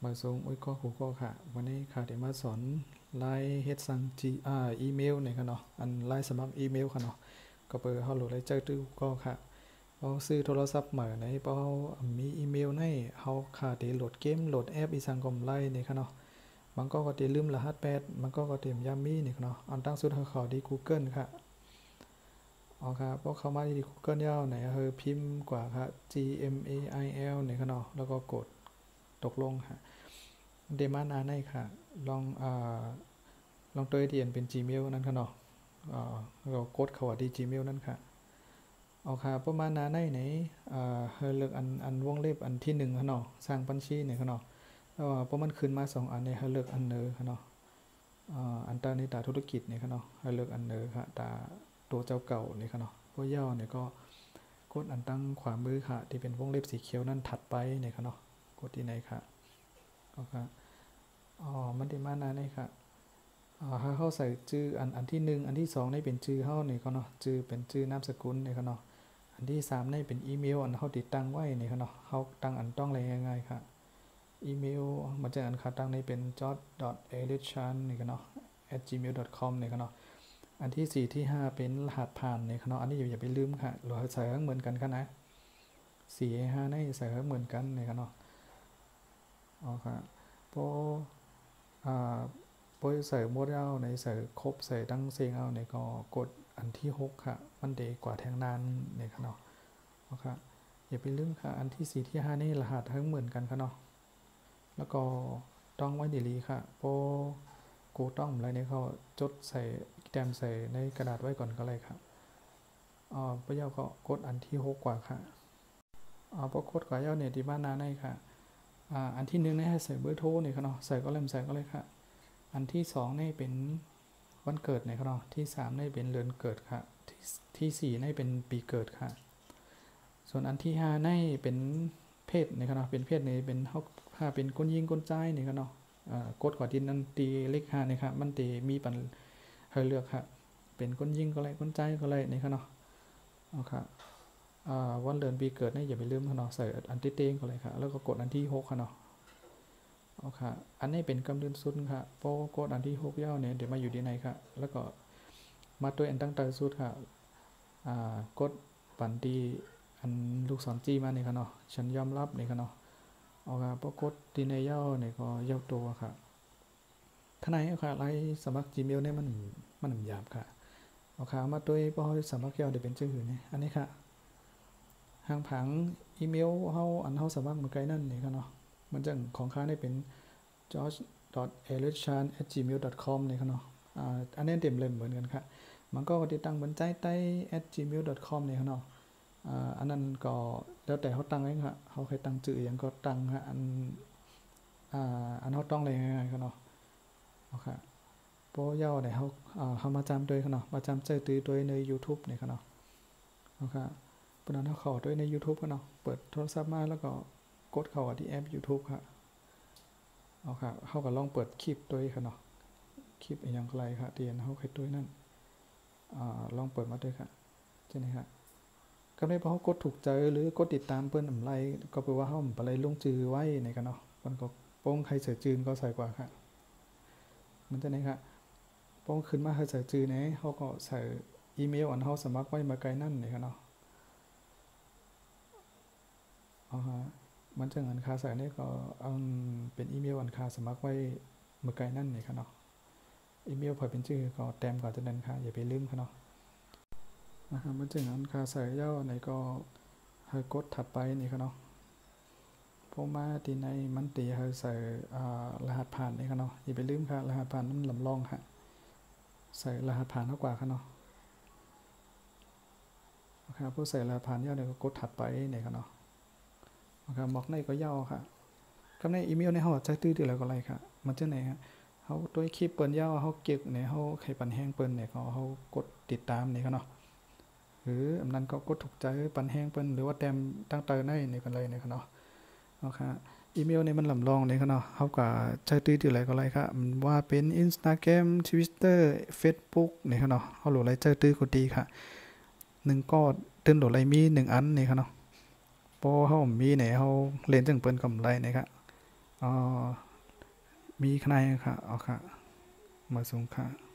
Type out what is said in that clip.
มาส่งอุ้ยก็ครูก็ค่ะวันนี้ค่ะเดี๋ยวมาสอนไลน์เฮ็ดสั่งอีเมลเนี่ยค่ะเนาะอันไลน์สมัครอีเมลค่ะเนาะก็เปิดเฮาโหลดเลยเจอตู้ก็ค่ะพอซื้อโทรศัพท์ใหม่ในพอมีอีเมลในเฮาค่ะเดี๋ยวโหลดเกมโหลดแอปอีสังคมไลน์เนี่ยค่ะเนาะมันก็เดี๋ยวลืมรหัสแปดมันก็เตรียมยามีเนี่ยค่ะเนาะอันตั้งสุดเฮาเข้าที่ Google ค่ะอ๋อครับพอเข้ามาที่ Google ยาวไหนพิมพ์กว่าค่ะ Gmail เนี่ยค่ะเนาะแล้วก็กดตกลงค่ะเดมานาในค่ะลองลองตัวเดียนเป็น Gmail นั่นค่ะเนาะเรากดเข้าที่ Gmail นั่นค่ะเอาค่ะประมาณนาในไหนเลือกอันวงเล็บอันที่1ค่ะเนาะสร้างบัญชีเนี่ยค่ะเนาะแล้วพอมันขึ้นมา2อันเนี่ยเลือกอันเนอค่ะเนาะอันตาในตาธุรกิจเนี่ยค่ะเนาะเลือกอันเนอค่ะตาตัวเจ้าเก่าเนี่ยค่ะเนาะพวกย่อเนี่ยก็กดอันตั้งขวามือค่ะที่เป็นวงเล็บสีเขียวนั่นถัดไปเนี่ยค่ะเนาะกดที่ไหนค่ะเอาค่ะมันได้มานาในค่ะเขาใส่ชื่ออันที่1อันที่2นี่เป็นชื่อเขาเนี่ยเขาเนาะชื่อเป็นชื่อนามสกุลเนี่ยเขาเนาะอันที่3นี่เป็นอีเมลอันเขาติดตั้งไว้เนี่ยเขาเนาะเขาตั้งอันต้องอะไรง่ายๆค่ะอีเมลมันจะอันเขาตั้งในเป็น jot.elechan เนี่ยเขาเนาะ @gmail.com เนี่ยเขาเนาะอันที่4ที่5เป็นรหัสผ่านเนี่ยเขาเนาะอันนี้อย่าไปลืมค่ะเราใส่เหมือนกันค่ะนะ4 5นี่ใส่เหมือนกันเนี่ยเขาเนาะอ๋อค่ะพอพอใส่หมดเอาในใส่ครบใส่ตั้งเสียงเอาในก็กดอันที่6ค่ะมันเดกว่าแทงนานเนี่ยค่ะเนาะค่ะอย่าไปลืมค่ะอันที่4ที่5นี่รหัสทั้งเหมือนกันค่ะเนาะแล้วก็ต้องไว้ดีๆค่ะโปกูต้องอะไรเนี่ยเขาจดใส่แต้มใส่ในกระดาษไว้ก่อนก็เลยค่ะพระเจ้าก็กดอันที่6กว่าค่ะพอกดกว่าเจ้าเนี่ยที่บ้านนาในค่ะอันที่1นี่ให้ใส่เบอร์โทรเนี่ยค่ะเนาะใส่ก็เริ่มใส่ก็เลยค่ะอันที่2นี่เป็นวันเกิดเนี่ยครับเนาะที่3นี่เป็นเดือนเกิดค่ะที่4นี่เป็นปีเกิดค่ะส่วนอันที่5นี่เป็นเพศเนี่ยครับเนาะเป็นเพศนี่เป็นถ้าเป็นคนยิงคนใจเนี่ยครับเนาะกดกว่าดินนันตีเลข5เนี่ยครับมันตีมีปันให้เลือกค่ะเป็นคนยิงก็เลยคนใจก็เลยเนี่ยครับเนาะเอาค่ะวันเดือนปีเกิดนี่อย่าไปลืมค่ะเนาะใส่อันที่เต้งก็เลยค่ะแล้วก็กดอันที่6ค่ะเนาะเอาค่ะอันนี้เป็นกำเนิดสุดค่ะโปกดอันที่6ย่อเนี่ยเดี๋ยวมาอยู่ที่ไหนค่ะแล้วก็มาตัวอันตั้งแต่สุดค่ะกดปันตีอันลูกศรจี้มาเนี่ยค่ะเนาะฉันยอมรับเนี่ยค่ะเนาะเอาค่ะพอกดตีในย่อเนี่ยก็ย่อตัวค่ะข้างในค่ะไลน์สมัคร Gmail เนี่ยมันหยาบค่ะเอาค่ะมาตัวพอสมัครย่อเดี๋ยวเป็นชื่ออื่นเนี่ยอันนี้ค่ะหางผังอีเมลเฮาสมัครเหมือนกันนั่นนี่ค่ะเนาะมันจะของค้าได้เป็น george.elechan@gmail.com เนี่ยค่ะเนาะอันนี้เต็มเลยเหมือนกันค่ะมันก็ติดตั้งบนใจใต้ @gmail.com เนี่ยค่ะเนาะอันนั้นก็แล้วแต่เขาตั้งเองค่ะเขาใครตั้งชื่ออย่างก็ตั้งฮะอันเขาต้องอะไรง่ายๆค่ะเนาะโอเคโปรย่อเนี่ยเขามาจำด้วยค่ะเนาะมาจำเจอตื้อด้วยใน YouTube เนี่ยค่ะเนาะโอเคเพราะนั้นเขาขอด้วยใน YouTube ค่ะเนาะเปิดโทรศัพท์มาแล้วก็กดเข้าที่แอป YouTube ค่ะเอาค่ะเขาก็ลองเปิดคลิปด้วยค่ะเนาะคลิปอย่างไรค่ะเตียนเขาใครด้วยนั่นลองเปิดมาด้วยค่ะใช่ไหมครับก็ได้เพราะเขากดถูกใจหรือกดติดตามเพื่อนอะไรก็แปลว่าเขาอะไรลงจือไว้ในกันเนาะมันก็โป้งใครเสือจืนก็ใส่กว่าค่ะมันจะไหนค่ะโป้งขึ้นมาใครเสือจืนเนี่ยเขาก็ใส่อีเมลอันเขาสมัครไว้มาไกลนั่นในกันเนาะมันจะอันคาใส่เนี่ยก็เป็นอีเมลอันคาสมัครไว้มาไกลนั่นในกันเนาะอีเมลพอเป็นชื่อก็แต้มก่อนจะนั้นค่ะอย่าไปลืมค่ะเนาะมันจะอันคาใส่ย่อไหนก็ให้กดถัดไปนี่ค่ะเนาะพอมาตีในมันตีให้ใส่รหัสผ่านนี่ค่ะเนาะอย่าไปลืมค่ะรหัสผ่านนั้นลำลองค่ะใส่รหัสผ่านเท่ากว่าค่ะเนาะครับผู้ใส่รหัสผ่านย่อเนี่ยก็กดถัดไปนี่ค่ะเนาะครับบอกในก็ย่อค่ะคำในอีเมลในเขาจะตื้ออะไรก็ไรค่ะมันจะไหนฮะเขาตัวคลิปเปิลย่อเขาเก็บเนี่ยเขาใครปันแห้งเปิลเนี่ยเขากดติดตามนี่ค่ะเนาะหรืออันนั้นก็กดถูกใจปันแห้งเปิลหรือว่าแต้มตั้งเตอร์ในนี่กันเลยนี่ค่ะเนาะโอเคอีเมลเนี่ยมันลำลองเนี่ยครับเนาะเขาก็ใช้ตื้ออะไรก็ไรครับว่าเป็น Instagram Twitter Facebook เนี่ยครับเนาะเขาโหลดอะไรใช้ตื้อก็ดีค่ะ1ก็ตื้นโหลดอะไรมี1อันนี่ครับเนาะพอเขามีเนี่ยเขาเล่นจึงเปิ้นกำไรนะครับโ อ๋อมีข้างในค่ะเอาค่ะมาส่งค่ะ